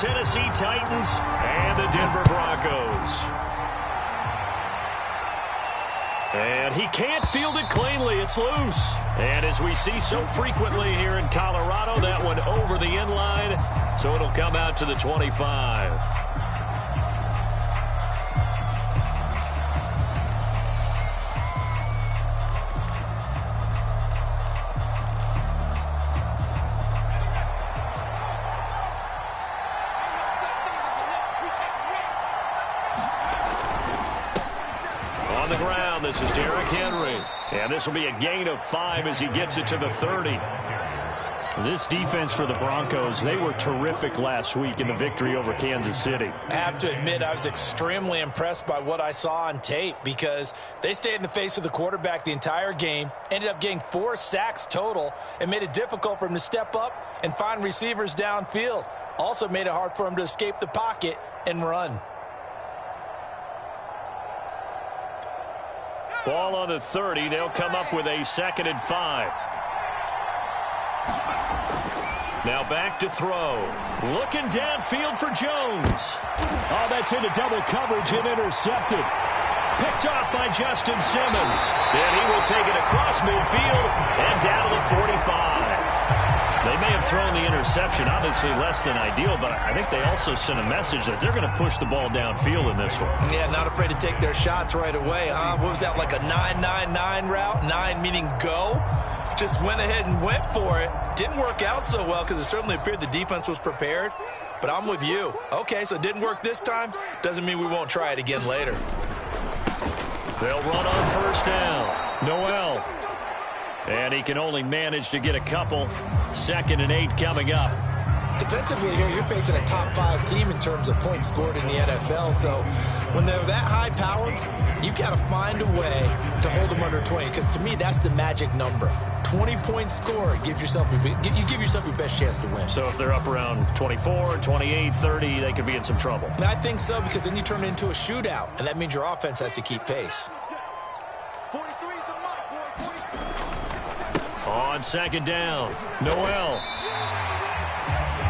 Tennessee Titans and the Denver Broncos. And he can't field it cleanly. It's loose. And as we see so frequently here in Colorado, that one over the end line. So it'll come out to the 25. On the ground, this is Derrick Henry. And this will be a gain of 5 as he gets it to the 30. This defense for the Broncos, they were terrific last week in the victory over Kansas City. I have to admit, I was extremely impressed by what I saw on tape because they stayed in the face of the quarterback the entire game, ended up getting 4 sacks total, and made it difficult for him to step up and find receivers downfield. Also made it hard for him to escape the pocket and run. Ball on the 30. They'll come up with a 2nd and 5. Now back to throw. Looking downfield for Jones. Oh, that's into double coverage and intercepted. Picked off by Justin Simmons. Then he will take it across midfield and down to the 45. They may have thrown the interception, obviously less than ideal, but I think they also sent a message that they're going to push the ball downfield in this one. Yeah, not afraid to take their shots right away, huh? What was that, like a 9-9-9 route? 9 meaning go? Just went ahead and went for it. Didn't work out so well because it certainly appeared the defense was prepared. But I'm with you. Okay, so it didn't work this time. Doesn't mean we won't try it again later. They'll run on first down. Noel. And he can only manage to get a couple. 2nd and 8 coming up. Defensively here, you're facing a top 5 team in terms of points scored in the NFL. So when they're that high-powered, you've got to find a way to hold them under 20. Because to me, that's the magic number. 20-point score gives yourself you give yourself your best chance to win. So if they're up around 24, 28, 30, they could be in some trouble. I think so, because then you turn it into a shootout, and that means your offense has to keep pace. On 2nd down, Noel.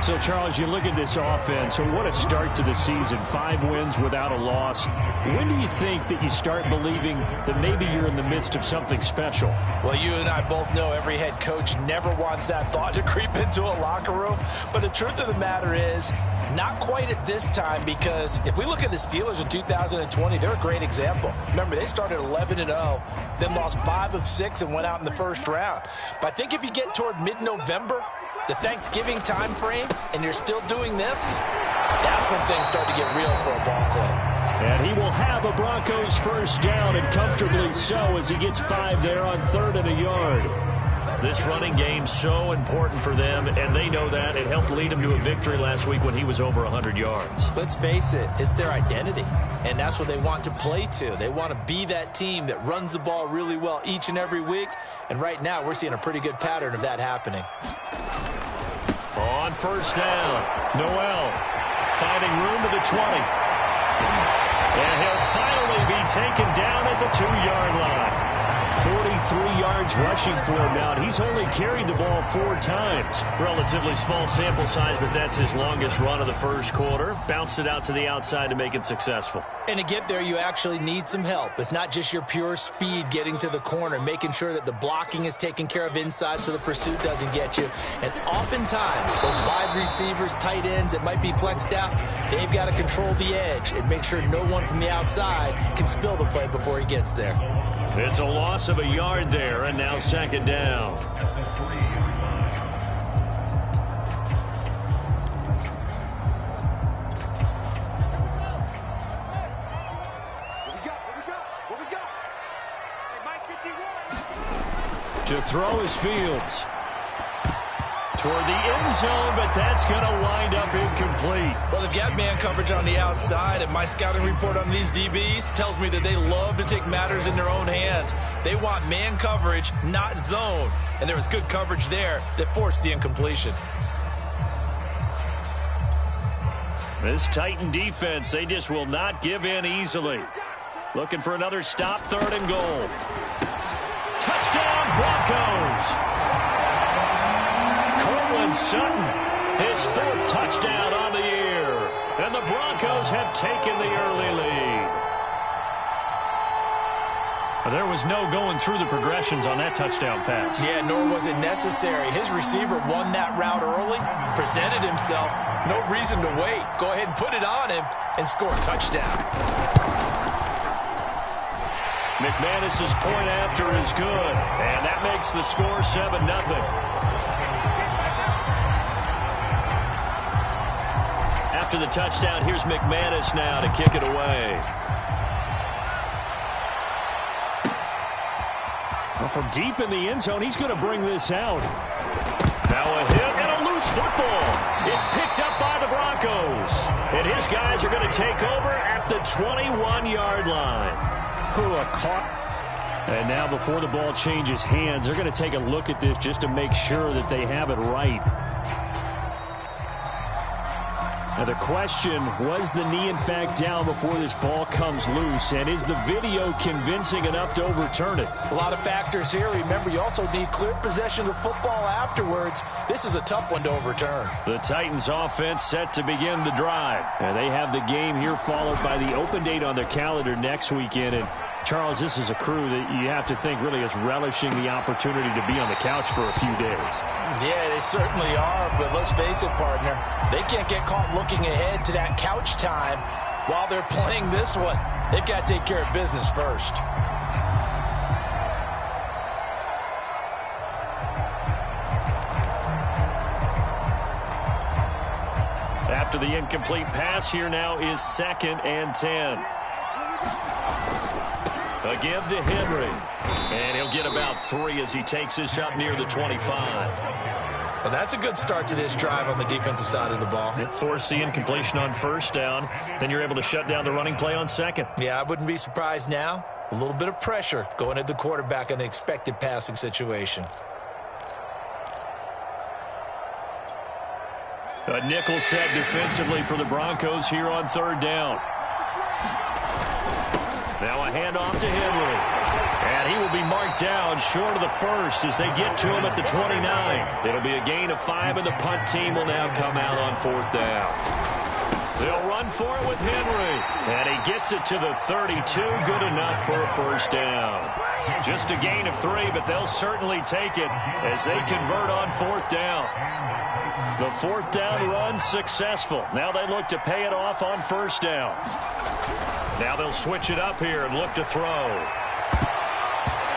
So, Charles, you look at this offense, so what a start to the season. 5 wins without a loss. When do you think that you start believing that maybe you're in the midst of something special? Well, you and I both know every head coach never wants that thought to creep into a locker room. But the truth of the matter is, not quite at this time, because if we look at the Steelers in 2020, they're a great example. Remember, they started 11-0, then lost 5 of 6 and went out in the first round. But I think if you get toward mid-November, the Thanksgiving time frame, and you're still doing this, that's when things start to get real for a ball club. And he will have a Broncos first down, and comfortably so, as he gets 5 there on 3rd and a yard. This running game's so important for them, and they know that. It helped lead him to a victory last week when he was over 100 yards. Let's face it, it's their identity, and that's what they want to play to. They want to be that team that runs the ball really well each and every week, and right now we're seeing a pretty good pattern of that happening. On first down, Noel finding room to the 20. And he'll finally be taken down at the 2-yard line. 43 yards rushing for him now. He's only carried the ball 4 times. Relatively small sample size, but that's his longest run of the first quarter. Bounced it out to the outside to make it successful. And to get there, you actually need some help. It's not just your pure speed getting to the corner, making sure that the blocking is taken care of inside so the pursuit doesn't get you. And oftentimes, those wide receivers, tight ends that might be flexed out, they've got to control the edge and make sure no one from the outside can spill the play before he gets there. It's a loss of a yard there, and now 2nd down. To throw is Fields. Toward the end zone, but that's going to wind up incomplete. Well, they've got man coverage on the outside, and my scouting report on these DBs tells me that they love to take matters in their own hands. They want man coverage, not zone. And there was good coverage there that forced the incompletion. This Titan defense, they just will not give in easily. Looking for another stop, 3rd and goal. Touchdown, Broncos! Sutton, his 4th touchdown on the year. Broncos have taken the early lead. There was no going through the progressions on that touchdown pass. Yeah, nor was it necessary. His receiver won that route early, presented himself. No reason to wait. Go ahead and put it on him and score a touchdown. McManus's point after is good, and that makes the score 7-0. After the touchdown, here's McManus now to kick it away. Well, from deep in the end zone, he's going to bring this out. Now a hit and a loose football. It's picked up by the Broncos. And his guys are going to take over at the 21-yard line. And now before the ball changes hands, they're going to take a look at this just to make sure that they have it right. Now the question, was the knee in fact down before this ball comes loose? And is the video convincing enough to overturn it? A lot of factors here. Remember, you also need clear possession of football afterwards. This is a tough one to overturn. The Titans offense set to begin the drive. And they have the game here followed by the open date on their calendar next weekend. And Charles, this is a crew that you have to think really is relishing the opportunity to be on the couch for a few days. Yeah, they certainly are, but let's face it, partner. They can't get caught looking ahead to that couch time while they're playing this one. They've got to take care of business first. After the incomplete pass, here now is 2nd and 10. A give to Henry. And he'll get about 3 as he takes this up near the 25. Well, that's a good start to this drive on the defensive side of the ball. Force the incompletion on 1st down. Then you're able to shut down the running play on 2nd. Yeah, I wouldn't be surprised now. A little bit of pressure going at the quarterback in an expected passing situation. A nickel set defensively for the Broncos here on 3rd down. Now a handoff to Henry. And he will be marked down short of the 1st as they get to him at the 29. It'll be a gain of 5, and the punt team will now come out on 4th down. They'll run for it with Henry. And he gets it to the 32. Good enough for a 1st down. Just a gain of 3, but they'll certainly take it as they convert on 4th down. The 4th down run successful. Now they look to pay it off on 1st down. Now they'll switch it up here and look to throw.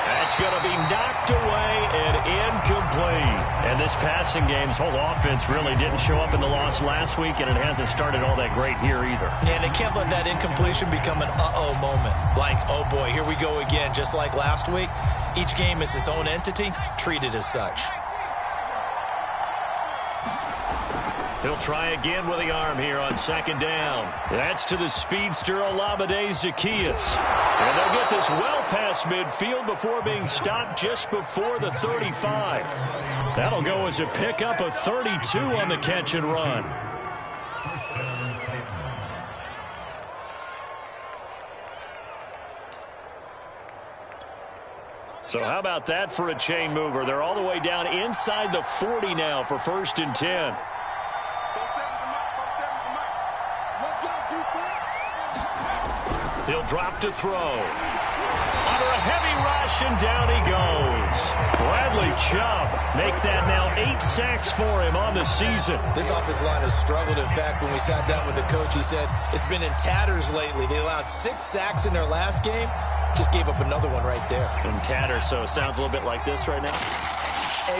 That's going to be knocked away and incomplete. And this passing game's whole offense really didn't show up in the loss last week, and it hasn't started all that great here either. Yeah, and they can't let that incompletion become an uh-oh moment. Like, oh boy, here we go again, just like last week. Each game is its own entity, treated as such. He'll try again with the arm here on 2nd down. That's to the speedster Olamide Zaccheaus. And they'll get this well past midfield before being stopped just before the 35. That'll go as a pickup of 32 on the catch and run. So how about that for a chain mover? They're all the way down inside the 40 now for 1st and 10. He'll drop to throw. Under a heavy rush, and down he goes. Bradley Chubb make that now 8 sacks for him on the season. This offensive line has struggled. In fact, when we sat down with the coach, he said it's been in tatters lately. They allowed 6 sacks in their last game. Just gave up another one right there. In tatters, so it sounds a little bit like this right now.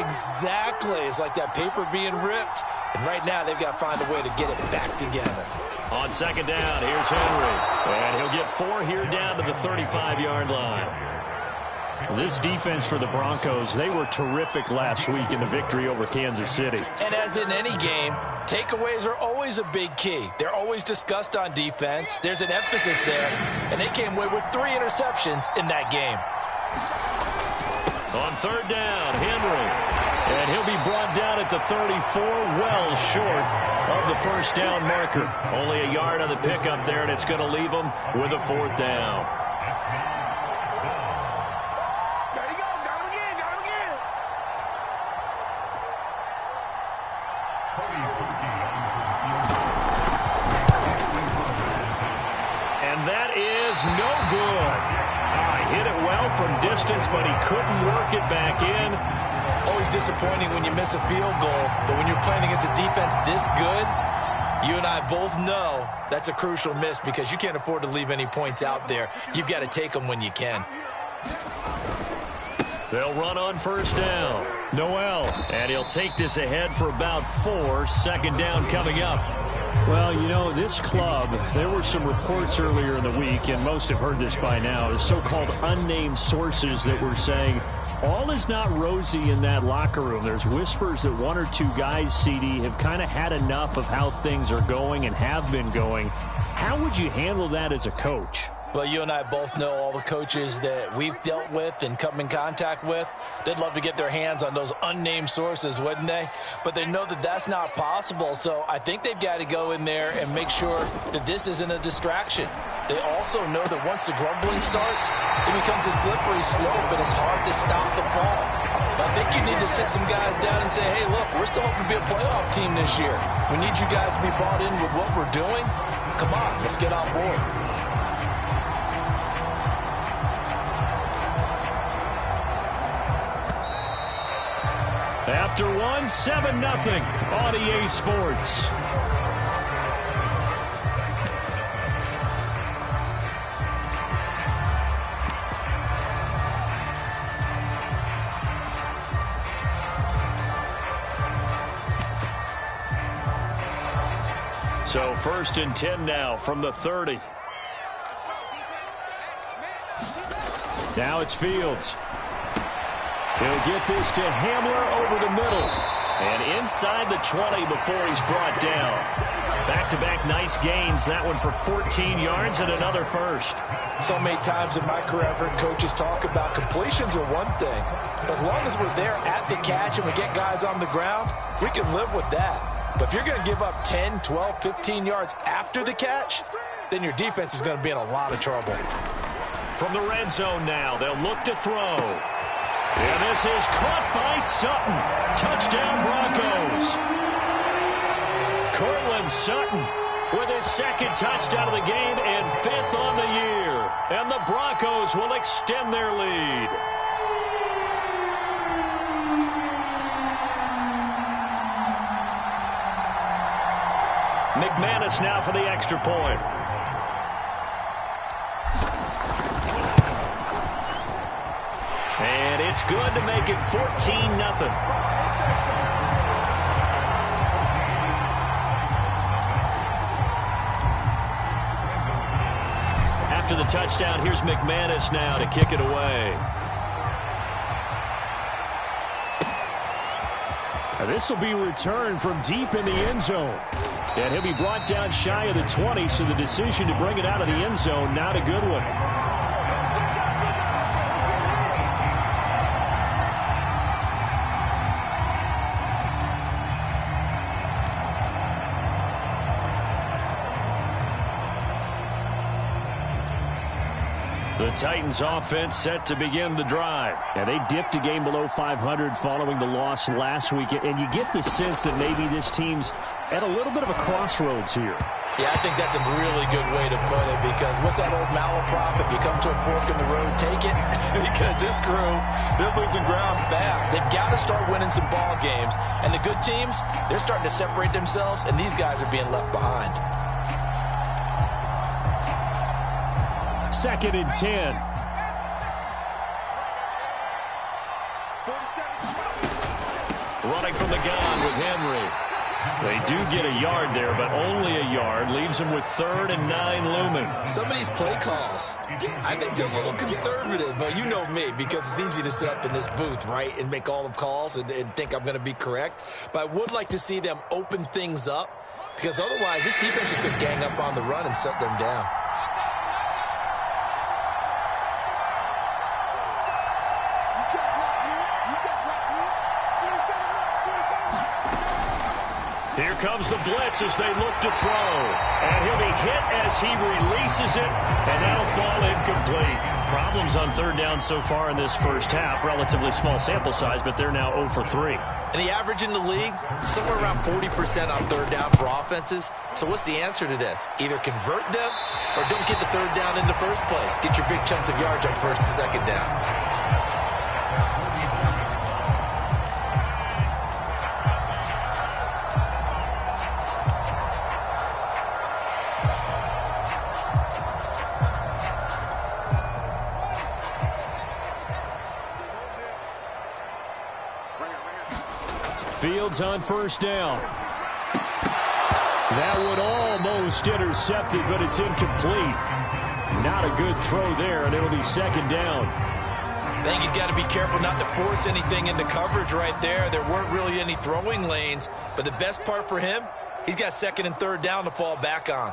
Exactly. It's like that paper being ripped. And right now, they've got to find a way to get it back together. On 2nd down, here's Henry. And he'll get 4 here down to the 35-yard line. This defense for the Broncos, they were terrific last week in the victory over Kansas City. And as in any game, takeaways are always a big key. They're always discussed on defense. There's an emphasis there. And they came away with 3 interceptions in that game. On 3rd down, Henry. And he'll be brought down at the 34, well short of the 1st down marker. Only a yard on the pickup there, and it's going to leave them with a 4th down. There you go. Got him again. Got him again. is no good. Hit it well from distance, but he couldn't work it back in. Always disappointing when you miss a field goal, but when you're playing against a defense this good, you and I both know that's a crucial miss because you can't afford to leave any points out there. You've got to take them when you can. They'll run on first down. Noel, and he'll take this ahead for about 4. Second down coming up. Well, you know, this club, there were some reports earlier in the week, and most have heard this by now, the so-called unnamed sources that were saying all is not rosy in that locker room. There's whispers that 1 or 2 guys, CD, have kind of had enough of how things are going and have been going. How would you handle that as a coach? Well, you and I both know all the coaches that we've dealt with and come in contact with. They'd love to get their hands on those unnamed sources, wouldn't they? But they know that that's not possible, so I think they've got to go in there and make sure that this isn't a distraction. They also know that once the grumbling starts, it becomes a slippery slope, and it's hard to stop the fall. I think you need to sit some guys down and say, hey, look, we're still hoping to be a playoff team this year. We need you guys to be bought in with what we're doing. Come on, let's get on board. After 7-0 on EA Sports. So 1st and 10 now from the 30. Now it's Fields. He'll get this to Hamler over the middle. And inside the 20 before he's brought down. Back-to-back nice gains. That one for 14 yards and another first. So many times in my career, I've heard coaches talk about completions are one thing. But as long as we're there at the catch and we get guys on the ground, we can live with that. But if you're going to give up 10, 12, 15 yards after the catch, then your defense is going to be in a lot of trouble. From the red zone now, they'll look to throw. And this is caught by Sutton. Touchdown, Broncos. Cortland Sutton with his 2nd touchdown of the game and 5th on the year. And the Broncos will extend their lead. McManus now for the extra point. And it's good to make it 14-0. After the touchdown, here's McManus now to kick it away. Now this will be returned from deep in the end zone. And he'll be brought down shy of the 20, so the decision to bring it out of the end zone, not a good one. The Titans offense set to begin the drive. Yeah, they dipped a game below 500 following the loss last week, and you get the sense that maybe this team's at a little bit of a crossroads here. Yeah, I think that's a really good way to put it, because what's that old malaprop? If you come to a fork in the road, take it. Because this crew, they're losing ground fast. They've got to start winning some ball games. And the good teams, they're starting to separate themselves, and these guys are being left behind. 2nd and 10. Running from the gun with Henry. They do get a yard there, but only a yard. Leaves them with 3rd and 9 looming. Some of these play calls, I think they're a little conservative, but you know me, because it's easy to sit up in this booth, right, and make all the calls and think I'm going to be correct. But I would like to see them open things up, because otherwise this defense is going to gang up on the run and shut them down. Here comes the blitz as they look to throw. And he'll be hit as he releases it, and that'll fall incomplete. Problems on third down so far in this first half. Relatively small sample size, but they're now 0 for 3. And the average in the league, somewhere around 40% on third down for offenses. So what's the answer to this? Either convert them or don't get the third down in the first place. Get your big chunks of yards on first and second down. Fields on first down. That would almost intercept it, but it's incomplete. Not a good throw there, and it'll be second down. I think he's got to be careful not to force anything into coverage right there. There weren't really any throwing lanes, but the best part for him, he's got second and third down to fall back on.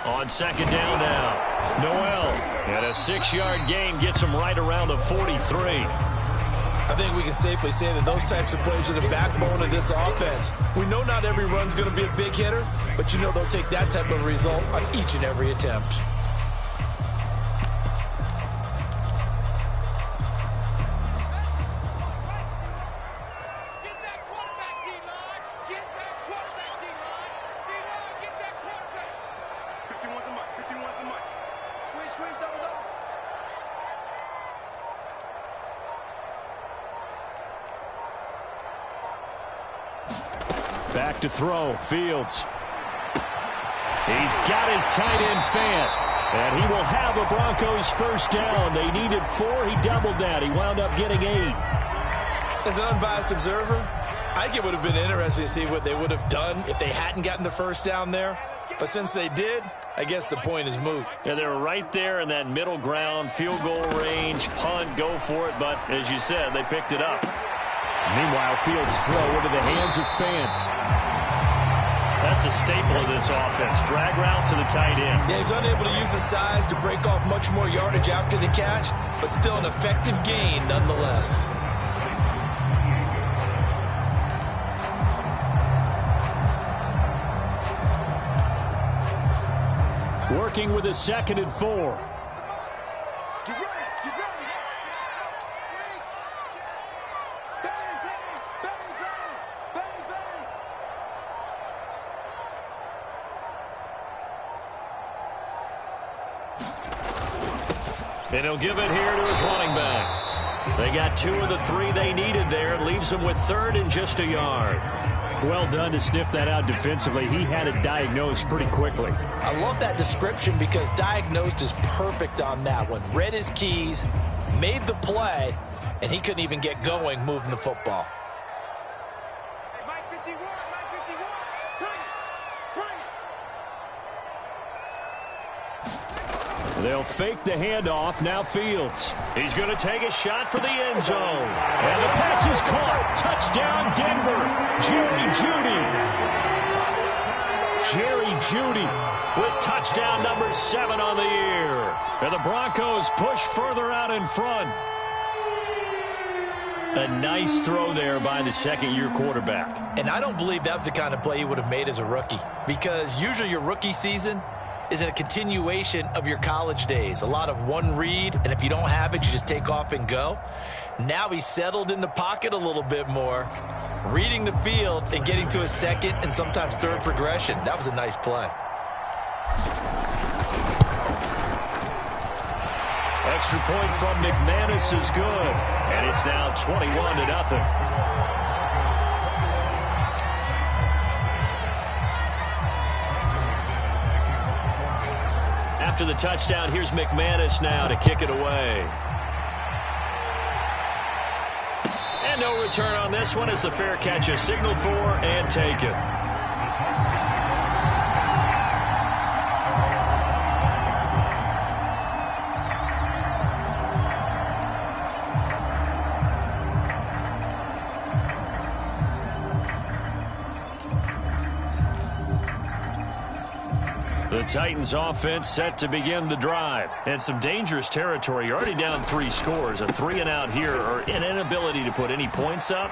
On second down now, Noel. And a 6-yard gain gets him right around the 43. I think we can safely say that those types of plays are the backbone of this offense. We know not every run's going to be a big hitter, but you know they'll take that type of result on each and every attempt. Back to throw, Fields. He's got his tight end Fant, and he will have a Broncos first down. They needed 4, he doubled that. He wound up getting 8. As an unbiased observer, I think it would have been interesting to see what they would have done if they hadn't gotten the first down there. But since they did, I guess the point is moot. Yeah, they were right there in that middle ground, field goal range, punt, go for it. But as you said, they picked it up. Meanwhile, Fields' throw into the hands of Fant. That's a staple of this offense. Drag route to the tight end. Yeah, he's unable to use his size to break off much more yardage after the catch, but still an effective gain nonetheless. Working with a 2nd and 4. And he'll give it here to his running back. They got 2 of the 3 they needed there. It leaves them with 3rd and just a yard. Well done to sniff that out defensively. He had it diagnosed pretty quickly. I love that description because diagnosed is perfect on that one. Read his keys, made the play, and he couldn't even get going moving the football. They'll fake the handoff. Now Fields. He's going to take a shot for the end zone. And the pass is caught. Touchdown, Denver. Jerry Jeudy with touchdown number 7 on the year. And the Broncos push further out in front. A nice throw there by the second-year quarterback. And I don't believe that was the kind of play he would have made as a rookie, because usually your rookie season is a continuation of your college days. A lot of one read, and if you don't have it, you just take off and go. Now he's settled in the pocket a little bit more, reading the field and getting to a second and sometimes third progression. That was a nice play. Extra point from McManus is good, and it's now 21-0. After the touchdown, here's McManus now to kick it away. And no return on this one as the fair catch is signaled for and taken. The Titans offense set to begin the drive. And some dangerous territory. You're already down 3 scores. A 3-and-out here, or an inability to put any points up.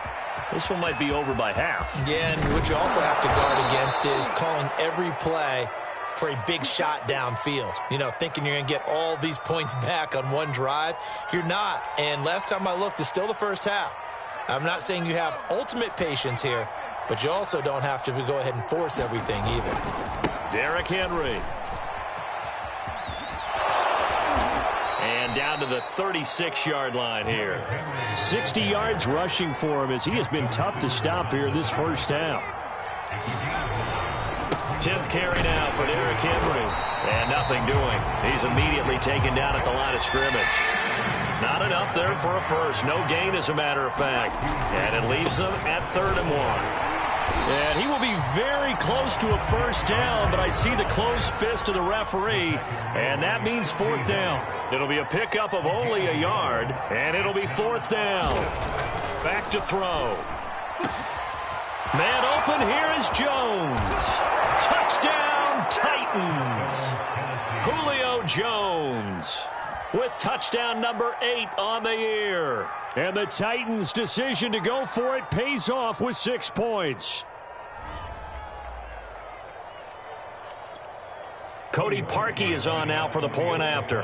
This one might be over by half. Yeah, and what you also have to guard against is calling every play for a big shot downfield. You know, thinking you're going to get all these points back on one drive. You're not. And last time I looked, it's still the first half. I'm not saying you have ultimate patience here, but you also don't have to go ahead and force everything either. Derrick Henry. And down to the 36-yard line here. 60 yards rushing for him as he has been tough to stop here this first half. 10th carry now for Derrick Henry. And nothing doing. He's immediately taken down at the line of scrimmage. Not enough there for a first. No gain, as a matter of fact. And it leaves them at 3rd and 1. And he will be very close to a first down, but I see the closed fist of the referee, and that means 4th down. It'll be a pickup of only a yard, and it'll be 4th down. Back to throw. Man open, here is Jones. Touchdown, Titans. Julio Jones with touchdown number 8 on the year. And the Titans' decision to go for it pays off with 6 points. Cody Parkey is on now for the point after.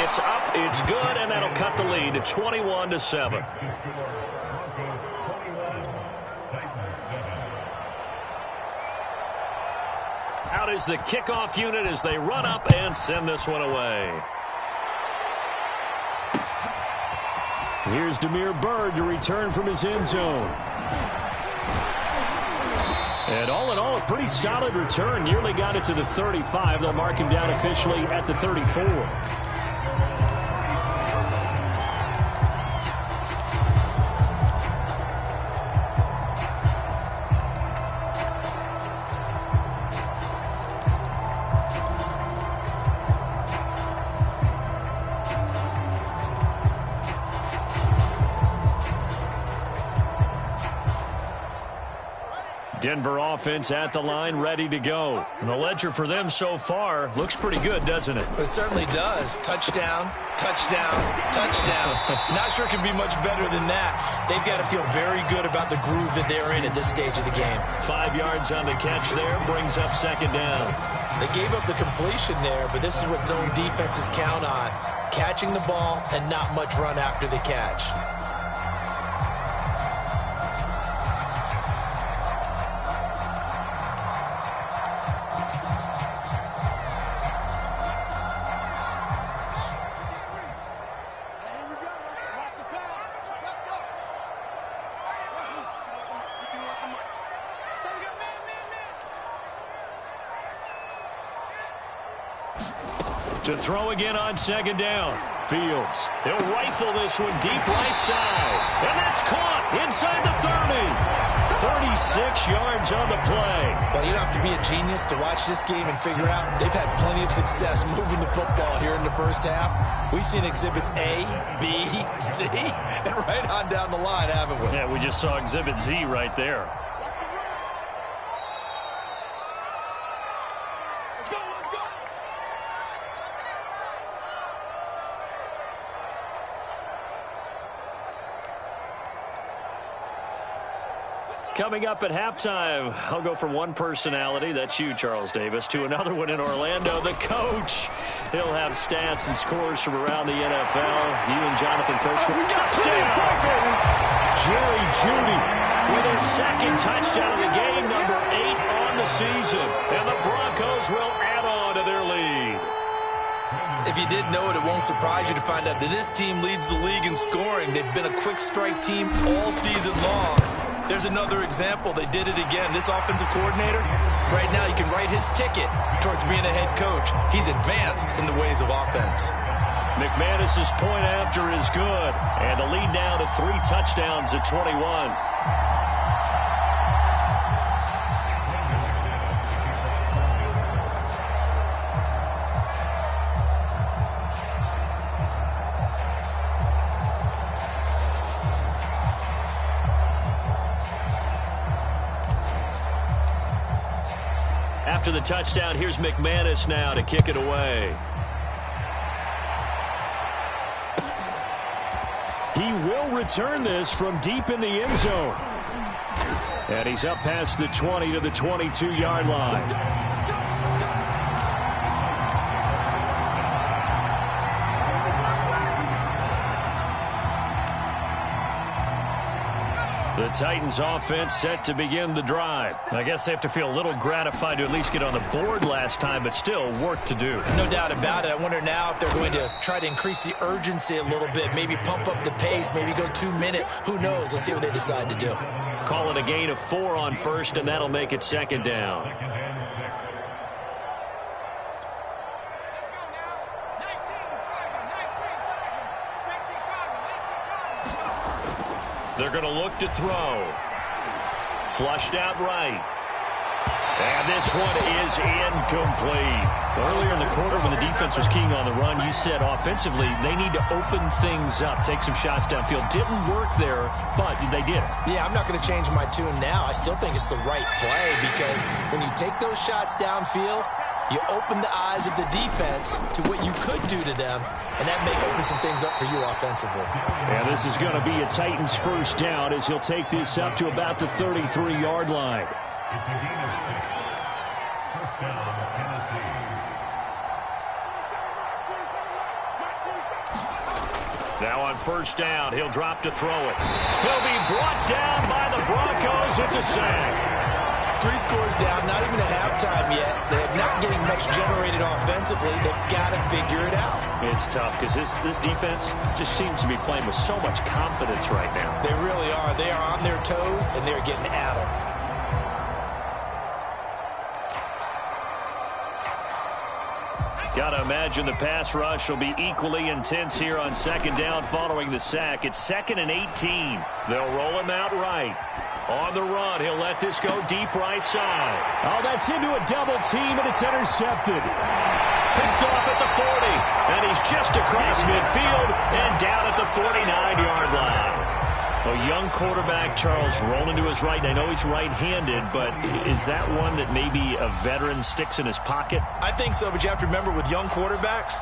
It's up, it's good, and that'll cut the lead to 21-7. Out is the kickoff unit as they run up and send this one away. Here's Damiere Byrd to return from his end zone. And all in all, a pretty solid return. Nearly got it to the 35. They'll mark him down officially at the 34. Denver offense at the line, ready to go. And the ledger for them so far looks pretty good, doesn't it? It certainly does. Touchdown, touchdown, touchdown. Not sure it can be much better than that. They've got to feel very good about the groove that they're in at this stage of the game. 5 yards on the catch there, brings up 2nd down. They gave up the completion there, but this is what zone defenses count on. Catching the ball and not much run after the catch. To throw again on 2nd down. Fields. He'll rifle this one deep right side. And that's caught inside the 30. 36 yards on the play. Well, you don't have to be a genius to watch this game and figure out they've had plenty of success moving the football here in the first half. We've seen exhibits A, B, C, and right on down the line, haven't we? Yeah, we just saw exhibit Z right there. Coming up at halftime, I'll go from one personality, that's you, Charles Davis, to another one in Orlando, the coach. He'll have stats and scores from around the NFL. You and Jonathan Coach with touchdown. Jerry Jeudy with his 2nd touchdown of the game, number 8 on the season. And the Broncos will add on to their lead. If you didn't know it, it won't surprise you to find out that this team leads the league in scoring. They've been a quick strike team all season long. There's another example. They did it again. This offensive coordinator, right now you can write his ticket towards being a head coach. He's advanced in the ways of offense. McManus's point after is good. And the lead now to 3 touchdowns at 21. after the touchdown. Here's McManus now to kick it away. He will return this from deep in the end zone. And he's up past the 20 to the 22-yard line. The Titans offense set to begin the drive. I guess they have to feel a little gratified to at least get on the board last time, but still work to do. No doubt about it. I wonder now if they're going to try to increase the urgency a little bit, maybe pump up the pace, maybe go 2-minute. Who knows? Let's see what they decide to do. Call it a gain of 4 on first, and that'll make it second down. They're going to look to throw. Flushed out right. And this one is incomplete. Earlier in the quarter when the defense was keying on the run, you said offensively they need to open things up, take some shots downfield. Didn't work there, but they did. Yeah, I'm not going to change my tune now. I still think it's the right play because when you take those shots downfield, you open the eyes of the defense to what you could do to them, and that may open some things up for you offensively. And this is going to be a Titans first down as he'll take this up to about the 33-yard line. Now on first down, he'll drop to throw it. He'll be brought down by the Broncos. It's a sack. 3 scores down, not even a halftime yet. They're not getting much generated offensively. They've got to figure it out. It's tough because this defense just seems to be playing with so much confidence right now. They really are. They are on their toes, and they're getting at them. Got to imagine the pass rush will be equally intense here on second down following the sack. It's 2nd and 18. They'll roll him out right. On the run, he'll let this go deep right side. Oh, that's into a double team, and it's intercepted. Picked off at the 40, and he's just across midfield and down at the 49-yard line. A young quarterback, Charles, rolling to his right. I know he's right-handed, but is that one that maybe a veteran sticks in his pocket? I think so, but you have to remember with young quarterbacks,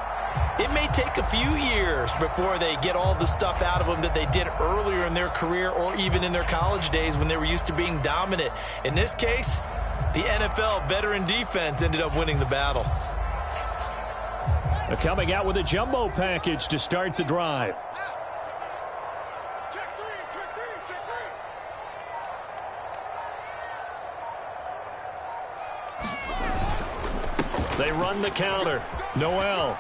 it may take a few years before they get all the stuff out of them that they did earlier in their career or even in their college days when they were used to being dominant. In this case, the NFL veteran defense ended up winning the battle. They're coming out with a jumbo package to start the drive. They run the counter. Noel.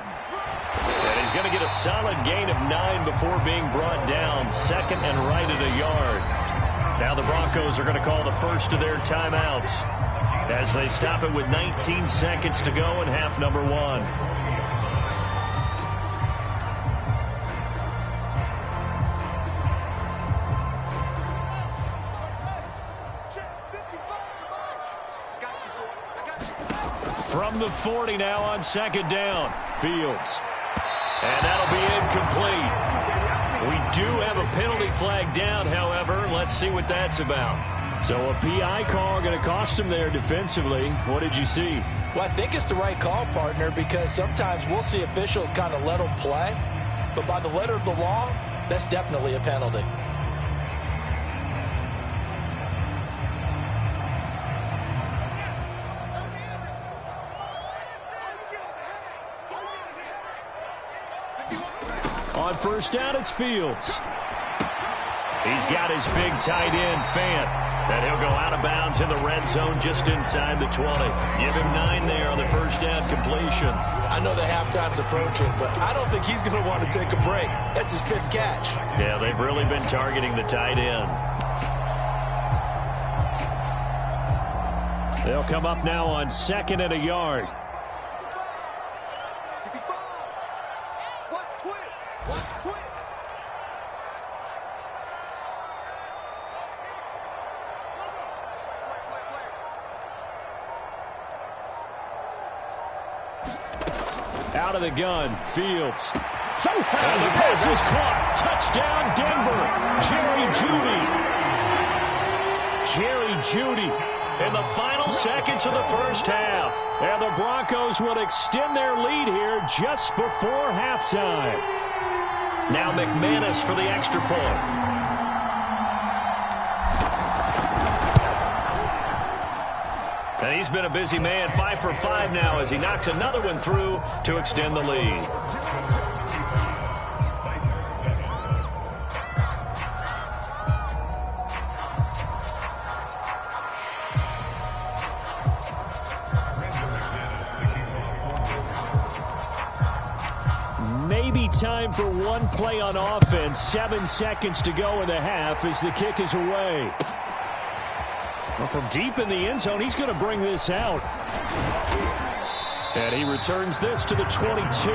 And he's going to get a solid gain of 9 before being brought down. 2nd and right at a yard. Now the Broncos are going to call the first of their timeouts as they stop it with 19 seconds to go in half number 1. From the 40 now on second down. Fields. And that'll be incomplete. We do have a penalty flag down, however. Let's see what that's about. So a PI call going to cost him there defensively. What did you see? Well, I think it's the right call, partner, because sometimes we'll see officials kind of let them play. But by the letter of the law, that's definitely a penalty. On first down, it's Fields. He's got his big tight end, Fant. And he'll go out of bounds in the red zone just inside the 20. Give him 9 there on the first down completion. I know the halftime's approaching, but I don't think he's going to want to take a break. That's his 5th catch. Yeah, they've really been targeting the tight end. They'll come up now on 2nd and a yard. Out of the gun, Fields. And the pass is caught. Touchdown, Denver. Jerry Jeudy. in the final seconds of the first half. And the Broncos will extend their lead here just before halftime. Now McManus for the extra point. And he's been a busy man, 5 for 5 now as he knocks another one through to extend the lead. Maybe time for one play on offense. 7 seconds to go in the half as the kick is away. Well, from deep in the end zone, he's going to bring this out. And he returns this to the 22.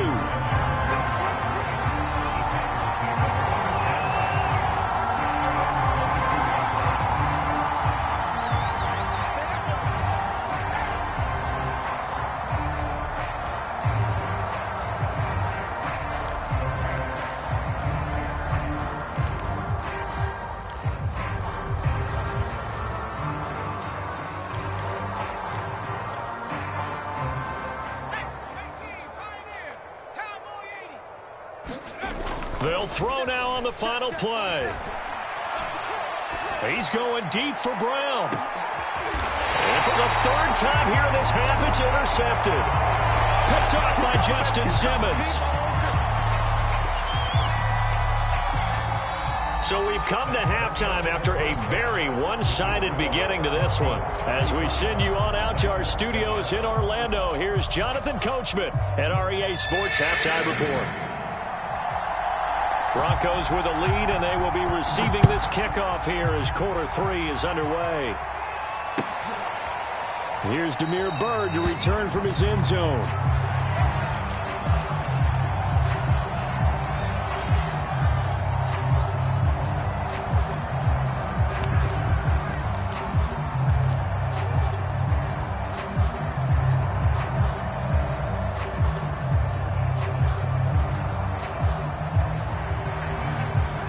They'll throw now on the final play. He's going deep for Brown. And for the third time here in this half, it's intercepted. Picked off by Justin Simmons. So we've come to halftime after a very one-sided beginning to this one. As we send you on out to our studios in Orlando, here's Jonathan Coachman at REA Sports Halftime Report. Broncos with a lead, and they will be receiving this kickoff here as quarter 3 is underway. Here's Damiere Byrd to return from his end zone.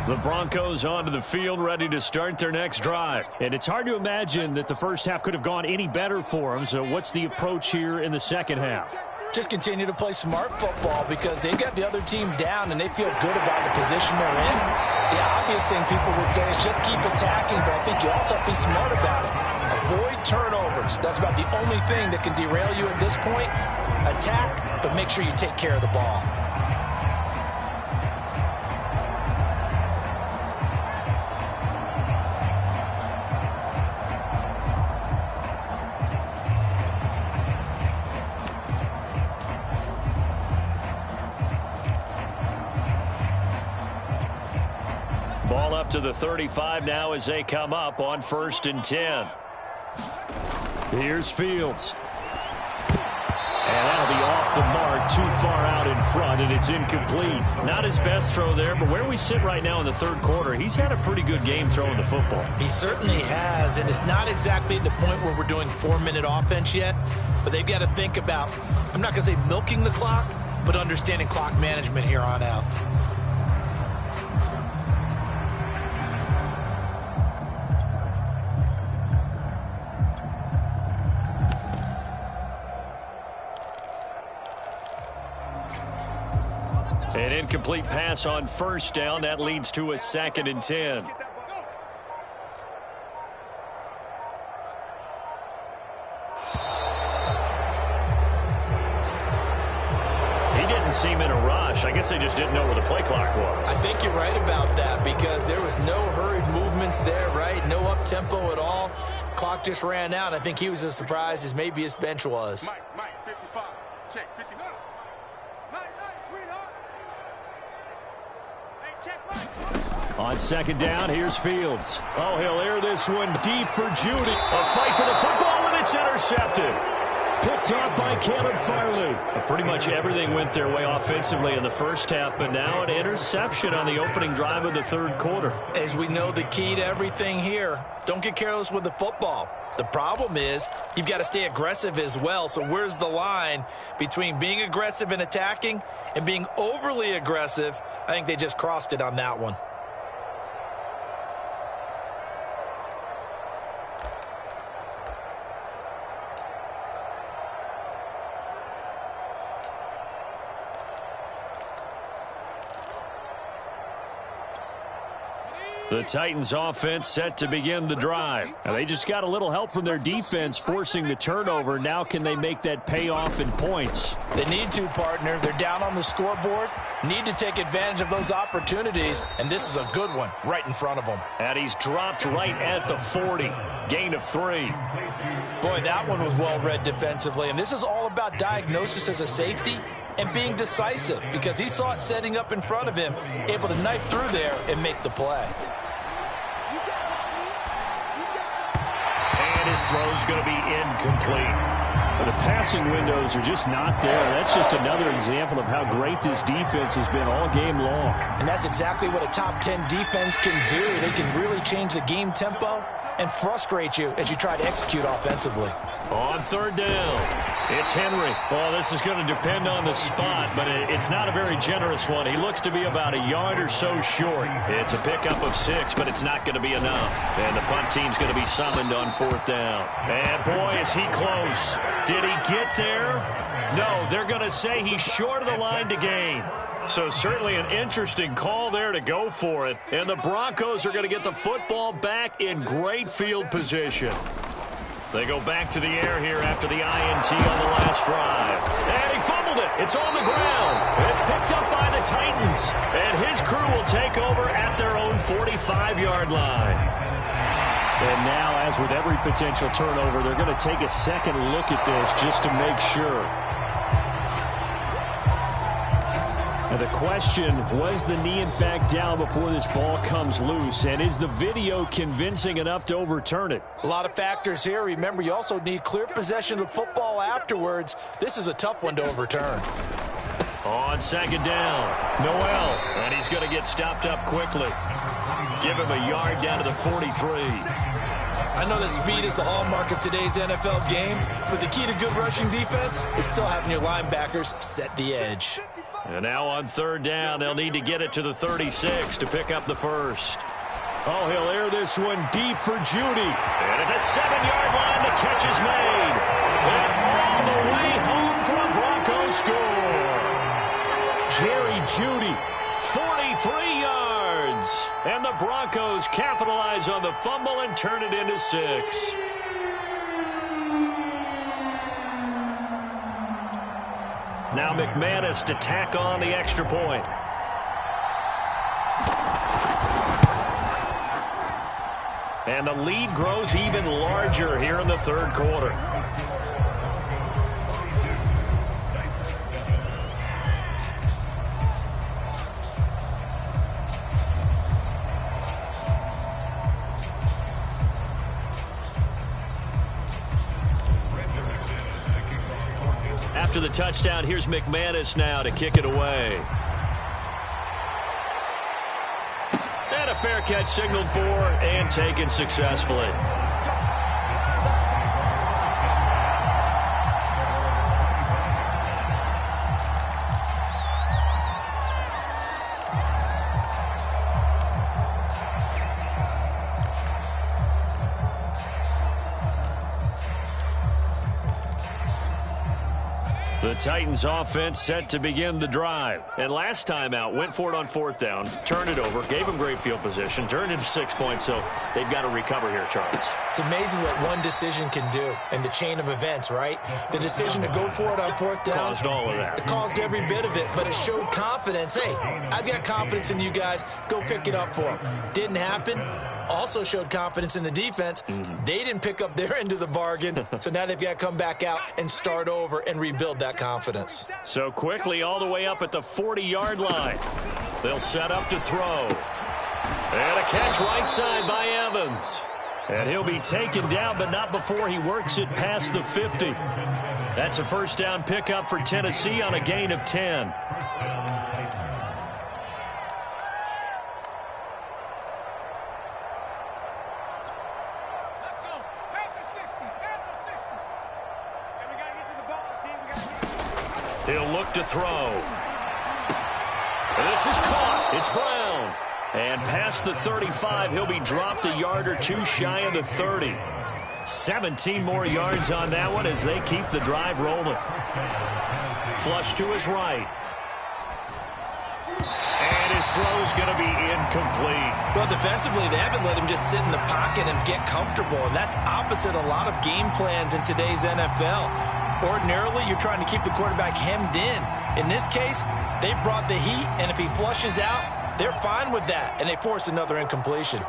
The Broncos onto the field, ready to start their next drive. And it's hard to imagine that the first half could have gone any better for them. So what's the approach here in the second half? Just continue to play smart football because they've got the other team down and they feel good about the position they're in. The obvious thing people would say is just keep attacking, but I think you also have to be smart about it. Avoid turnovers. That's about the only thing that can derail you at this point. Attack, but make sure you take care of the ball. Ball up to the 35 now as they come up on 1st and 10. Here's Fields. And that'll be off the mark, too far out in front, and it's incomplete. Not his best throw there, but where we sit right now in the third quarter, he's had a pretty good game throwing the football. He certainly has, and it's not exactly at the point where we're doing 4-minute offense yet, but they've got to think about, I'm not going to say milking the clock, but understanding clock management here on out. An incomplete pass on 1st down. That leads to a 2nd and 10. He didn't seem in a rush. I guess they just didn't know where the play clock was. I think you're right about that because there was no hurried movements there, right? No up-tempo at all. Clock just ran out. I think he was as surprised as maybe his bench was. Mike, 55. Check, 55. On 2nd down, here's Fields. Oh, he'll air this one deep for Judy. A fight for the football, and it's intercepted. Picked off by Caleb Farley. Pretty much everything went their way offensively in the first half, but now an interception on the opening drive of the third quarter. As we know, the key to everything here, don't get careless with the football. The problem is you've got to stay aggressive as well. So where's the line between being aggressive and attacking and being overly aggressive? I think they just crossed it on that one. The Titans offense set to begin the drive. Now, they just got a little help from their defense forcing the turnover. Now can they make that pay off in points? They need to, partner. They're down on the scoreboard. Need to take advantage of those opportunities, and this is a good one right in front of them. And he's dropped right at the 40. Gain of 3. Boy, that one was well read defensively, and this is all about diagnosis as a safety and being decisive because he saw it setting up in front of him, able to knife through there and make the play. And his throw's going to be incomplete. The passing windows are just not there. That's just another example of how great this defense has been all game long. And that's exactly what a top 10 defense can do. They can really change the game tempo and frustrate you as you try to execute offensively. On third down, it's Henry. Well, this is going to depend on the spot, but it's not a very generous one. He looks to be about a yard or so short. It's a pickup of 6, but it's not going to be enough. And the punt team's going to be summoned on fourth down. And, boy, is he close. Did he get there? No, they're going to say he's short of the line to gain. So certainly an interesting call there to go for it. And the Broncos are going to get the football back in great field position. They go back to the air here after the INT on the last drive. And he fumbled it. It's on the ground. And it's picked up by the Titans. And his crew will take over at their own 45-yard line. And now, as with every potential turnover, they're going to take a second look at this just to make sure. And the question, was the knee in fact down before this ball comes loose? And is the video convincing enough to overturn it? A lot of factors here. Remember, you also need clear possession of football afterwards. This is a tough one to overturn. On second down, Noel. And he's going to get stopped up quickly. Give him a yard down to the 43. I know that speed is the hallmark of today's NFL game, but the key to good rushing defense is still having your linebackers set the edge. And now on third down, they'll need to get it to the 36 to pick up the first. Oh, he'll air this one deep for Judy. And at the 7-yard line, the catch is made. And all the way home for a Broncos score. Jerry Judy, 43 yards. And the Broncos capitalize on the fumble and turn it into 6. Now McManus to tack on the extra point. And the lead grows even larger here in the third quarter. After the touchdown, here's McManus now to kick it away. And a fair catch signaled for and taken successfully. The Titans offense set to begin the drive. And last time out, went for it on fourth down, turned it over, gave them great field position, turned into 6 points, so they've got to recover here, Charles. It's amazing what one decision can do in the chain of events, right? The decision to go for it on fourth down. Caused all of that. It caused every bit of it, but it showed confidence. Hey, I've got confidence in you guys. Go pick it up for them. Didn't happen. Also showed confidence in the defense. They didn't pick up their end of the bargain, so now they've got to come back out and start over and rebuild that confidence. So quickly all the way up at the 40-yard line. They'll set up to throw. And a catch right side by Evans. And he'll be taken down, but not before he works it past the 50. That's a first down pickup for Tennessee on a gain of 10. He'll look to throw. And this is caught. It's Brown. And past the 35, he'll be dropped a yard or two shy of the 30. 17 more yards on that one as they keep the drive rolling. Flush to his right. And His throw's going to be incomplete. Well, defensively, they haven't let him just sit in the pocket and get comfortable, and that's opposite a lot of game plans in today's NFL. Ordinarily, you're trying to keep the quarterback hemmed in. In this case, they brought the heat, and if he flushes out, they're fine with that, and they force another incompletion.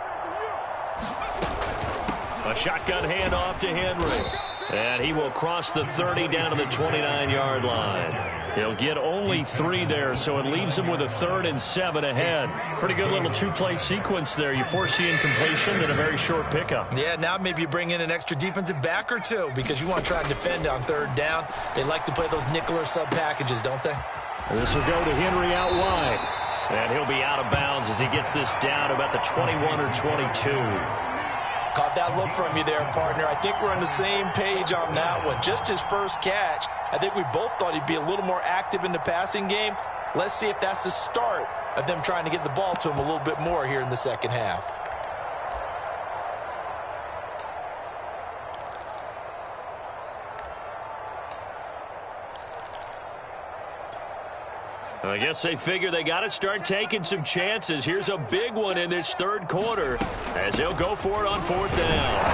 A shotgun handoff to Henry. And he will cross the 30 down to the 29-yard line. He'll get only 3 there, so it leaves him with a 3rd and 7 ahead. Pretty good little 2-play sequence there. You force the incompletion, then a very short pickup. Yeah, now maybe you bring in an extra defensive back or two because you want to try and defend on 3rd down. They like to play those nickel or sub packages, don't they? This will go to Henry out wide. And he'll be out of bounds as he gets this down about the 21 or 22. Caught that look from you there, partner. I think we're on the same page on that one. Just his first catch. I think we both thought he'd be a little more active in the passing game. Let's see if that's the start of them trying to get the ball to him a little bit more here in the second half. I guess they figure they got to start taking some chances. Here's a big one in this 3rd quarter as he'll go for it on 4th down.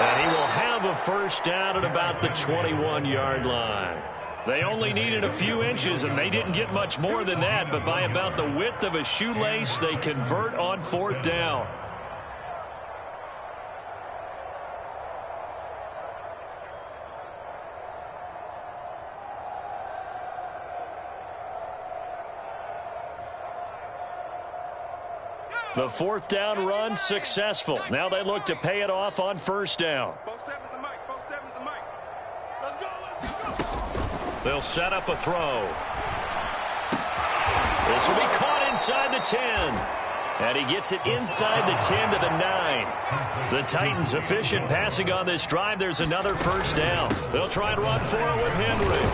And he will have a first down at about the 21-yard line. They only needed a few inches, and they didn't get much more than that. But by about the width of a shoelace, they convert on 4th down. The 4th down run successful. Now they look to pay it off on 1st down. They'll set up a throw. This will be caught inside the 10. And he gets it inside the 10 to the 9. The Titans efficient passing on this drive. There's another 1st down. They'll try and run for it with Henry.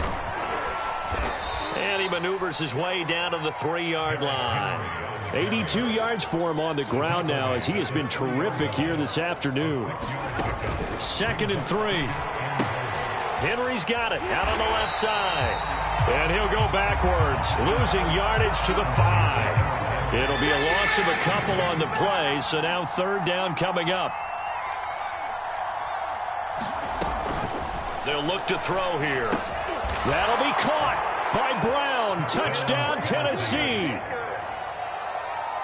And he maneuvers his way down to the 3-yard line. 82 yards for him on the ground now as he has been terrific here this afternoon. 2nd and 3. Henry's got it out on the left side. And he'll go backwards, losing yardage to the 5. It'll be a loss of a couple on the play, so now 3rd down coming up. They'll look to throw here. That'll be caught by Brown. Touchdown, Tennessee.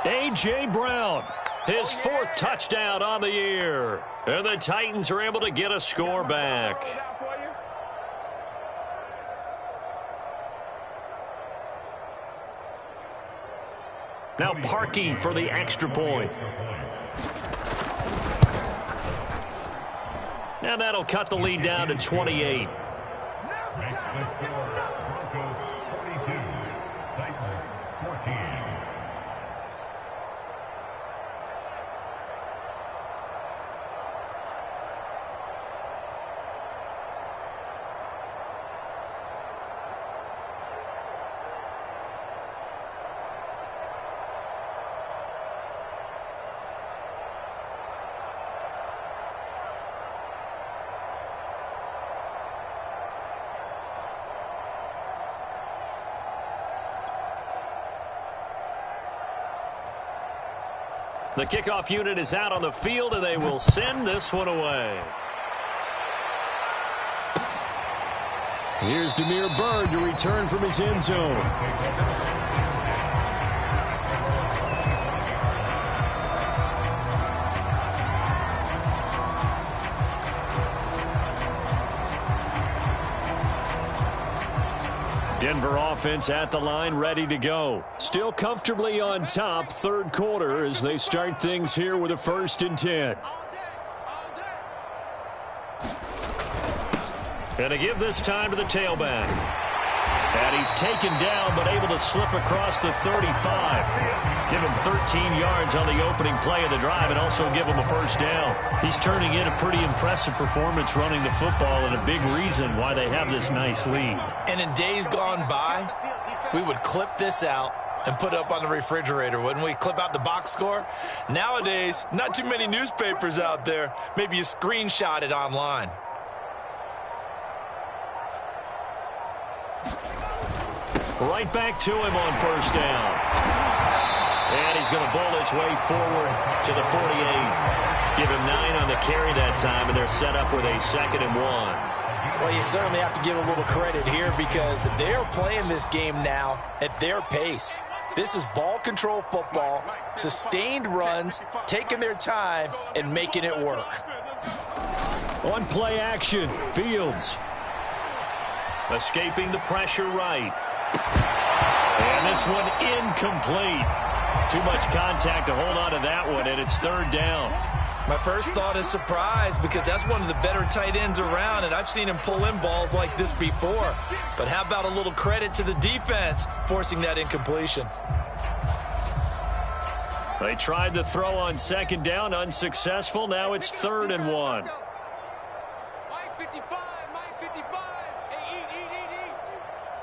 A.J. Brown, his 4th touchdown on the year. And the Titans are able to get a score back. Now Parkey for the extra point. Now that'll cut the lead down to 28. The kickoff unit is out on the field, and they will send this one away. Here's Damiere Byrd to return from his end zone. Denver offense at the line, ready to go. Still comfortably on top, 3rd quarter as they start things here with a 1st and 10. And to give this time to the tailback. And he's taken down, but able to slip across the 35. Give him 13 yards on the opening play of the drive and also give him a 1st down. He's turning in a pretty impressive performance running the football and a big reason why they have this nice lead. And in days gone by, we would clip this out and put it up on the refrigerator, wouldn't we? Clip out the box score. Nowadays, not too many newspapers out there. Maybe you screenshot it online. Right back to him on 1st down. And he's going to bowl his way forward to the 48. Give him 9 on the carry that time, and they're set up with a 2nd and 1. Well, you certainly have to give a little credit here because they're playing this game now at their pace. This is ball control football, sustained runs, taking their time, and making it work. On play action, Fields. Escaping the pressure right. And this one incomplete. Too much contact to hold on to that one, and it's 3rd down. My first thought is surprise because that's one of the better tight ends around, and I've seen him pull in balls like this before. But how about a little credit to the defense forcing that incompletion? They tried to throw on 2nd down, unsuccessful. Now it's 3rd and 1. Mike 55, Mike 55. Hey, eat.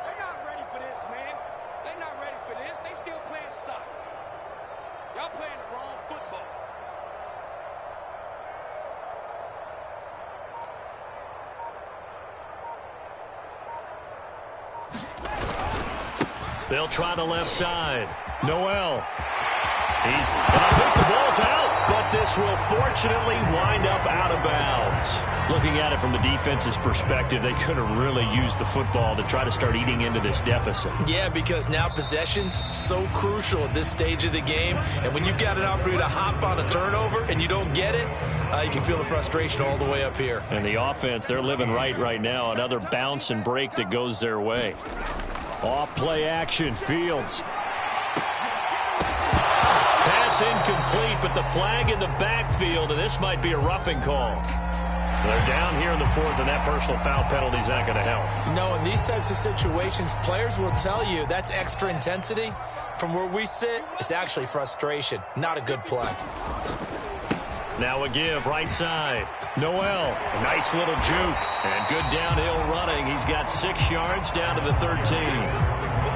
They're not ready for this, man. They're not ready for this. They still playing soccer. Y'all playing the wrong football. They'll try the left side. Noel. And I think the ball's out, but this will fortunately wind up out of bounds. Looking at it from the defense's perspective, they could have really used the football to try to start eating into this deficit. Yeah, because now possession's so crucial at this stage of the game. And when you've got an opportunity to hop on a turnover and you don't get it, you can feel the frustration all the way up here. And the offense, they're living right now. Another bounce and break that goes their way. Off play action, Fields. Pass incomplete, but the flag in the backfield, and this might be a roughing call. They're down here in the 4th, and that personal foul penalty is not going to help. No, in these types of situations, players will tell you that's extra intensity. From where we sit, it's actually frustration, not a good play. Now a give, right side. Noel, a nice little juke, and good downhill running. He's got 6 yards down to the 13.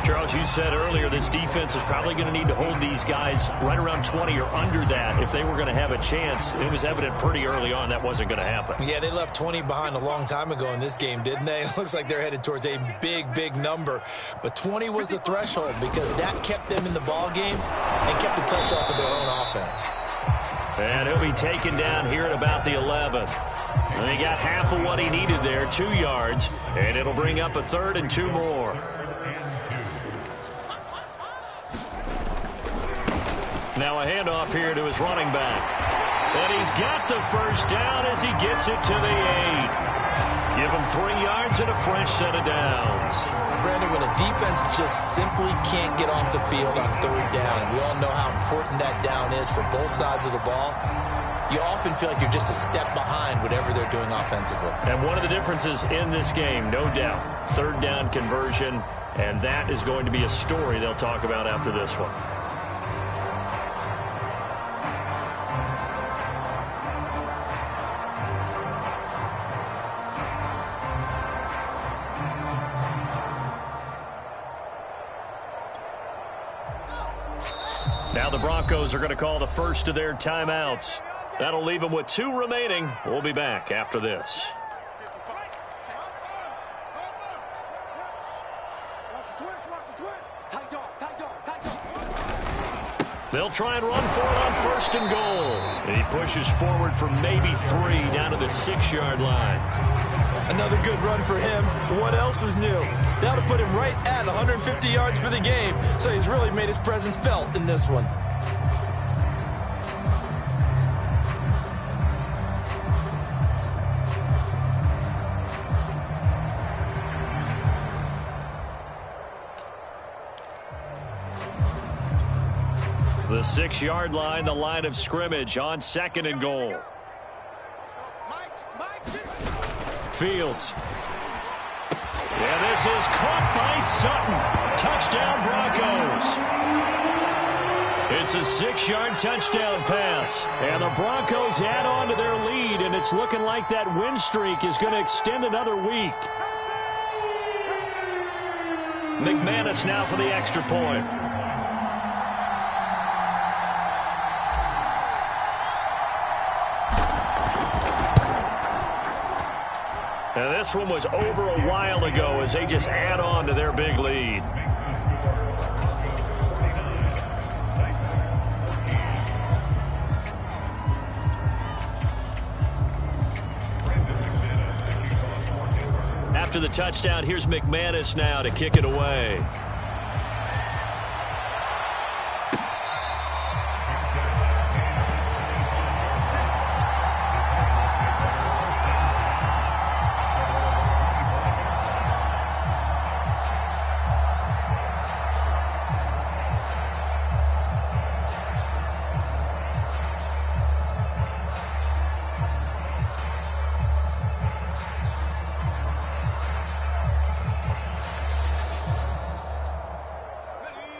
Charles, you said earlier this defense is probably going to need to hold these guys right around 20 or under that if they were going to have a chance. It was evident pretty early on that wasn't going to happen. Yeah, they left 20 behind a long time ago in this game, didn't they? It looks like they're headed towards a big number. But 20 was the threshold because that kept them in the ball game and kept the pressure off of their own offense. And he'll be taken down here at about the 11. And he got half of what he needed there, 2 yards, and it'll bring up a 3rd and 2 more. Now a handoff here to his running back. And he's got the first down as he gets it to the 8. Give him 3 yards and a fresh set of downs. Brandon, when a defense just simply can't get off the field on 3rd down, and we all know how important that down is for both sides of the ball, you often feel like you're just a step behind whatever they're doing offensively. And one of the differences in this game, no doubt, 3rd down conversion, and that is going to be a story they'll talk about after this one. Now the Broncos are going to call the first of their timeouts. That'll leave them with 2 remaining. We'll be back after this. They'll try and run for it on 1st and goal. And he pushes forward for maybe 3 down to the 6-yard line. Another good run for him. What else is new? That'll put him right at 150 yards for the game. So he's really made his presence felt in this one. The 6-yard line, the line of scrimmage on 2nd and goal. Fields. Yeah, this is caught by Sutton. Touchdown, Broncos. It's a 6-yard touchdown pass. And the Broncos add on to their lead, and it's looking like that win streak is going to extend another week. McManus now for the extra point. Now this one was over a while ago as they just add on to their big lead. After the touchdown, here's McManus now to kick it away.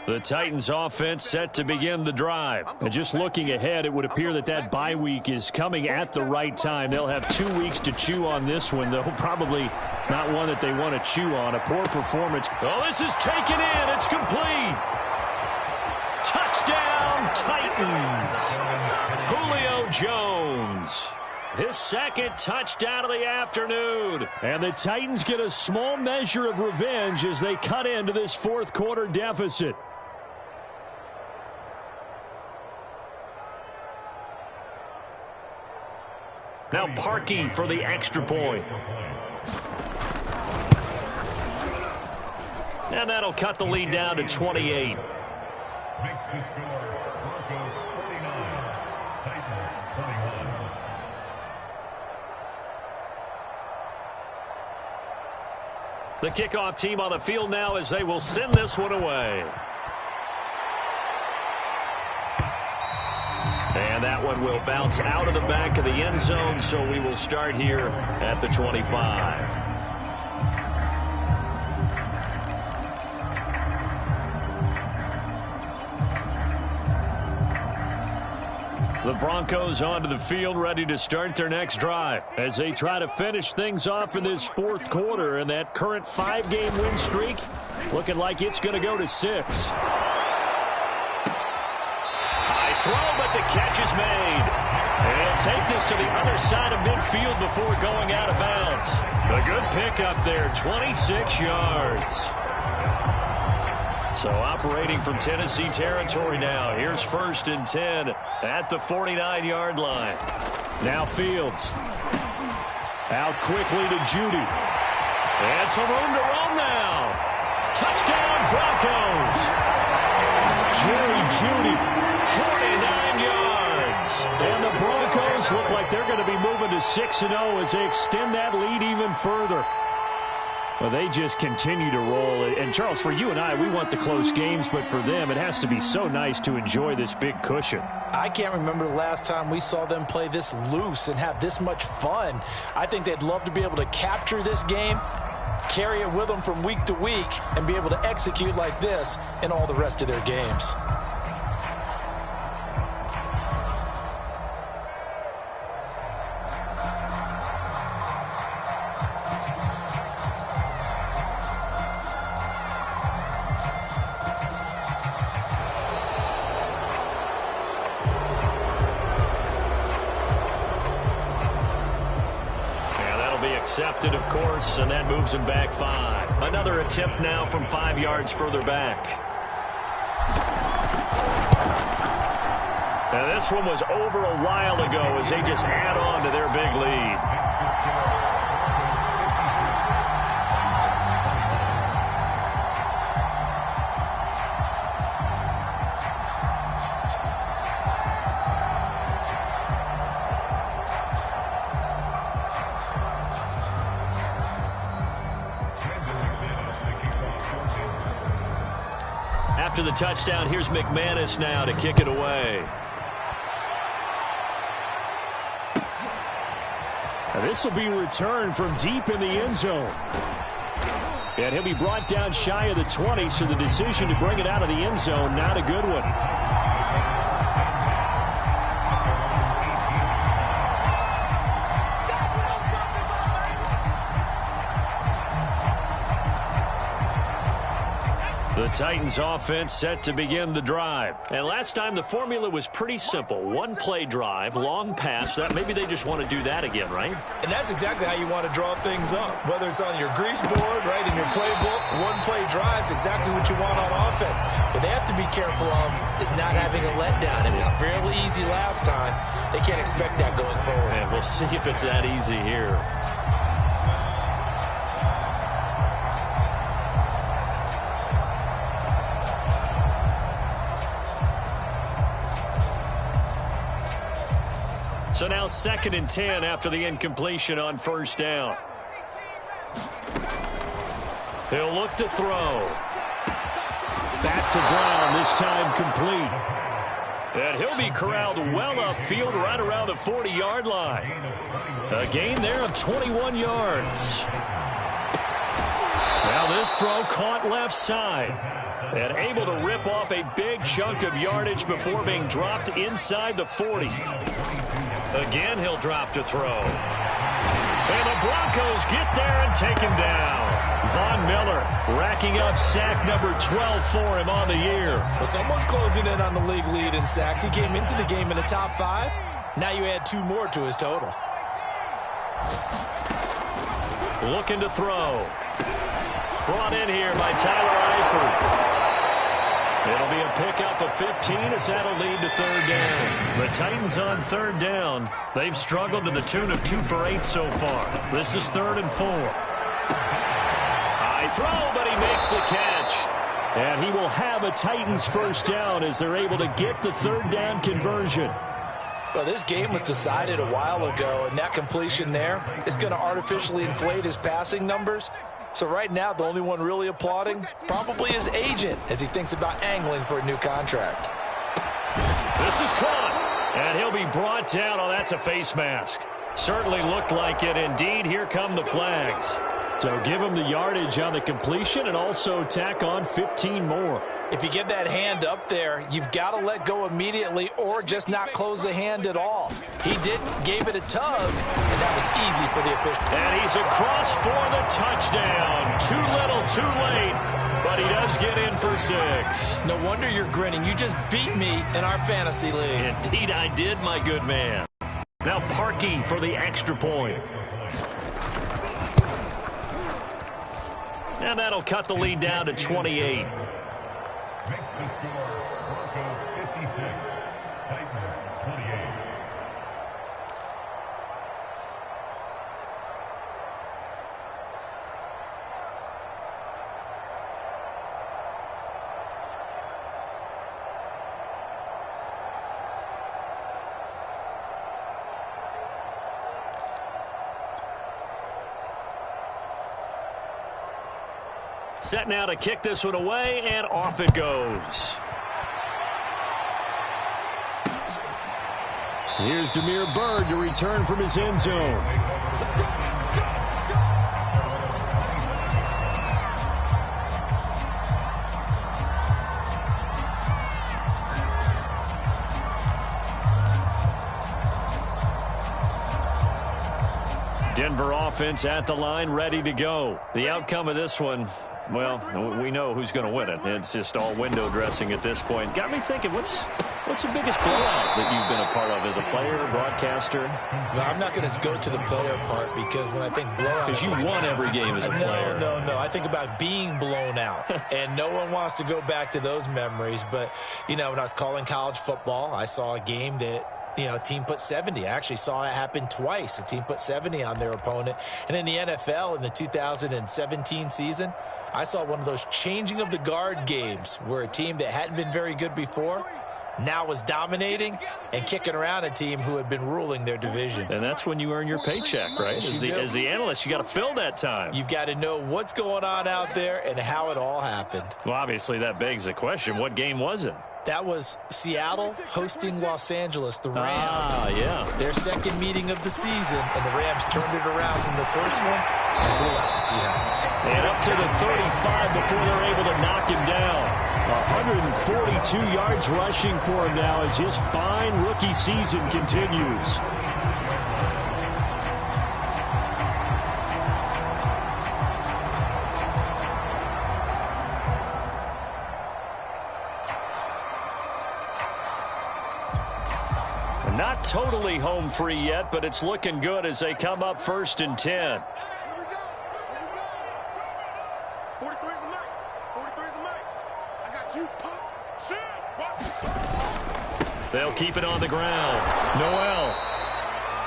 The Titans offense set to begin the drive. And just looking ahead, it would appear that bye week is coming at the right time. They'll have 2 weeks to chew on this one, though probably not one that they want to chew on. A poor performance. Oh, this is taken in. It's complete. Touchdown, Titans. Julio Jones. His second touchdown of the afternoon. And the Titans get a small measure of revenge as they cut into this fourth quarter deficit. Now Parkey for the extra point. And that'll cut the lead down to 28. The kickoff team on the field now as they will send this one away. And that one will bounce out of the back of the end zone, so we will start here at the 25. The Broncos onto the field, ready to start their next drive as they try to finish things off in this fourth quarter. And that current 5-game win streak looking like it's going to go to 6. High throw, but the catch is made. And he'll take this to the other side of midfield before going out of bounds. A good pickup there, 26 yards. So operating from Tennessee territory now. Here's 1st and 10 at the 49-yard line. Now Fields. Out quickly to Judy. And some room to roam now. Touchdown Broncos. Jerry Judy. 49 yards. And the Broncos look like they're going to be moving to 6-0 as they extend that lead even further. Well, they just continue to roll. And, Charles, for you and I, we want the close games, but for them, it has to be so nice to enjoy this big cushion. I can't remember the last time we saw them play this loose and have this much fun. I think they'd love to be able to capture this game, carry it with them from week to week, and be able to execute like this in all the rest of their games. Accepted, of course, and that moves him back 5. Another attempt now from 5 yards further back. Now this one was over a while ago as they just add on to their big lead. After the touchdown, here's McManus now to kick it away. Now this will be returned from deep in the end zone. And he'll be brought down shy of the 20, so the decision to bring it out of the end zone, not a good one. The Titans offense set to begin the drive. And last time the formula was pretty simple. One play drive, long pass. That maybe they just want to do that again, right? And that's exactly how you want to draw things up. Whether it's on your grease board, right, in your playbook, one play drive is exactly what you want on offense. What they have to be careful of is not having a letdown. It was fairly easy last time. They can't expect that going forward. And we'll see if it's that easy here. So now 2nd and 10 after the incompletion on first down. He'll look to throw. Back to Brown, this time complete. And he'll be corralled well upfield right around the 40-yard line. A gain there of 21 yards. Now this throw caught left side. And able to rip off a big chunk of yardage before being dropped inside the 40. Again, he'll drop to throw. And the Broncos get there and take him down. Von Miller racking up sack number 12 for him on the year. Well, someone's closing in on the league lead in sacks. He came into the game in the top 5. Now you add 2 more to his total. Looking to throw. Brought in here by Tyler Eifert. It'll be a pickup of 15 as that'll lead to 3rd down. The Titans on 3rd down. They've struggled to the tune of 2 for 8 so far. This is 3rd and 4. High throw, but he makes the catch. And he will have a Titans first down as they're able to get the 3rd down conversion. Well, this game was decided a while ago, and that completion there is going to artificially inflate his passing numbers. So right now, the only one really applauding probably his agent as he thinks about angling for a new contract. This is caught, and he'll be brought down. Oh, that's a face mask. Certainly looked like it. Indeed, here come the flags. So give him the yardage on the completion and also tack on 15 more. If you give that hand up there, you've got to let go immediately or just not close the hand at all. He didn't, gave it a tug, and that was easy for the official. And he's across for the touchdown. Too little, too late, but he does get in for 6. No wonder you're grinning. You just beat me in our fantasy league. Indeed I did, my good man. Now Parkey for the extra point. And that'll cut the lead down to 28. Makes the score, Broncos 56, Titans 28. Set now to kick this one away, and off it goes. Here's Damiere Byrd to return from his end zone. Denver offense at the line, ready to go. The outcome of this one, well, we know who's going to win it. It's just all window dressing at this point. Got me thinking, what's the biggest blowout that you've been a part of as a player, broadcaster? No, I'm not going to go to the player part because when I think blowout... Because you won every game as a player. No. I think about being blown out. And no one wants to go back to those memories. But, you know, when I was calling college football, I saw a game that, you know, a team put 70. I actually saw it happen twice. A team put 70 on their opponent. And in the NFL in the 2017 season, I saw one of those changing of the guard games where a team that hadn't been very good before now was dominating and kicking around a team who had been ruling their division. And that's when you earn your paycheck, right? As the analyst, you got to fill that time. You've got to know what's going on out there and how it all happened. Well, obviously that begs the question, what game was it? That was Seattle hosting Los Angeles, the Rams. Ah, yeah. Their second meeting of the season, and the Rams turned it around from the first one and blew out the Seahawks. And up to the 35 before they're able to knock him down. 142 yards rushing for him now as his fine rookie season continues. Not totally home free yet, but it's looking good as they come up 1st and 10. Here we go. 43 is the mic. 43 is the mic. I got you. Pop. Shit. They'll keep it on the ground. Noel.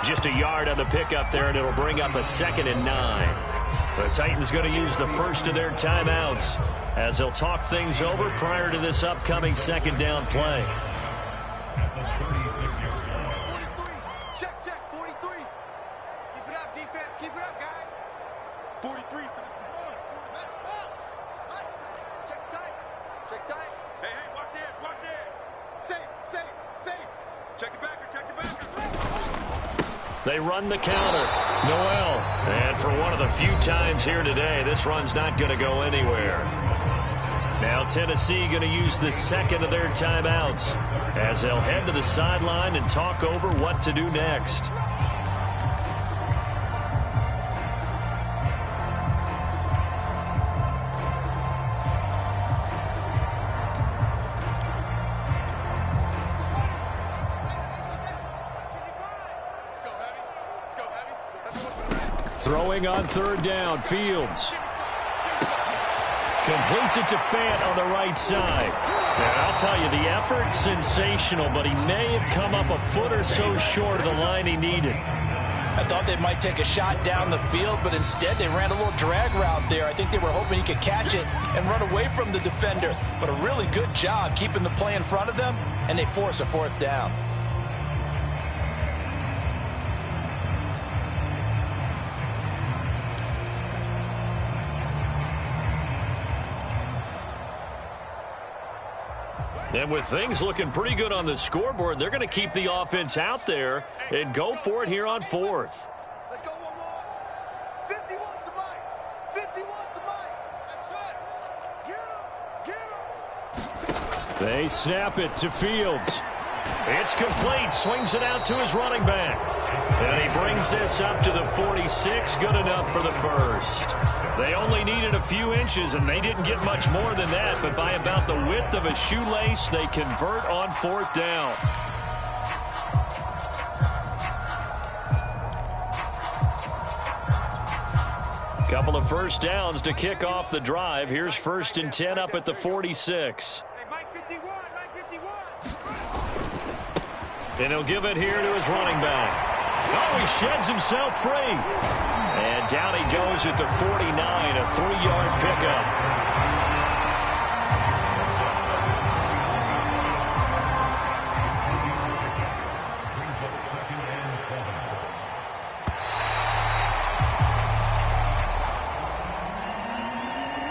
Just a yard on the pickup there, and it'll bring up a 2nd and 9. The Titans going to use the first of their timeouts as they'll talk things over prior to this upcoming 2nd down play. At the 36-yard line. Check, 43. Keep it up, defense. Keep it up, guys. 43 is the one. Match bounce. Right. Check tight. Check tight. Hey, watch the edge. Watch the edge. Safe. Check the backer. Check the backer. They run the counter. Noel. And for one of the few times here today, this run's not going to go anywhere. Now Tennessee going to use the second of their timeouts as they'll head to the sideline and talk over what to do next. Throwing on third down, Fields. Completes it to Fant on the right side. And I'll tell you, the effort, sensational, but he may have come up a foot or so short of the line he needed. I thought they might take a shot down the field, but instead they ran a little drag route there. I think they were hoping he could catch it and run away from the defender. But a really good job keeping the play in front of them, and they force a fourth down. And with things looking pretty good on the scoreboard, they're going to keep the offense out there and go for it here on fourth. Let's go one more. 51's the mic. 51's the mic. That's right. Get him. They snap it to Fields. It's complete. Swings it out to his running back. And he brings this up to the 46. Good enough for the first. They only needed a few inches, and they didn't get much more than that. But by about the width of a shoelace, they convert on fourth down. Couple of first downs to kick off the drive. Here's 1st and 10 up at the 46. Hey, Mike 51, Mike 51. And he'll give it here to his running back. Oh, he sheds himself free. And down he goes at the 49, a 3-yard pickup.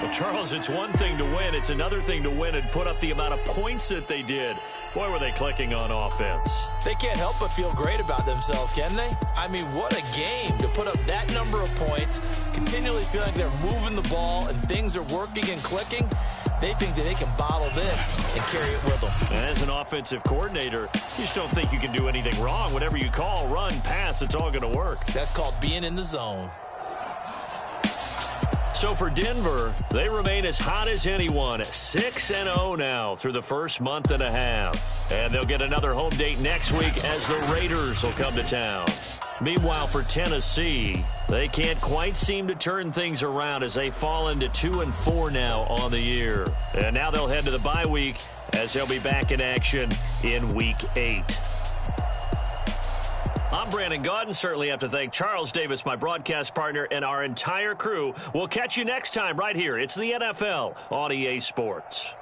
Well, Charles, it's one thing to win. It's another thing to win and put up the amount of points that they did. Boy, were they clicking on offense. They can't help but feel great about themselves, can they? I mean, what a game to put up that number of points, continually feeling like they're moving the ball and things are working and clicking. They think that they can bottle this and carry it with them. And as an offensive coordinator, you just don't think you can do anything wrong. Whatever you call, run, pass, it's all going to work. That's called being in the zone. So for Denver, they remain as hot as anyone, 6-0 now through the first month and a half. And they'll get another home date next week as the Raiders will come to town. Meanwhile, for Tennessee, they can't quite seem to turn things around as they fall into 2-4 now on the year. And now they'll head to the bye week as they'll be back in action in Week 8. I'm Brandon Gaudin. Certainly have to thank Charles Davis, my broadcast partner, and our entire crew. We'll catch you next time right here. It's the NFL on EA Sports.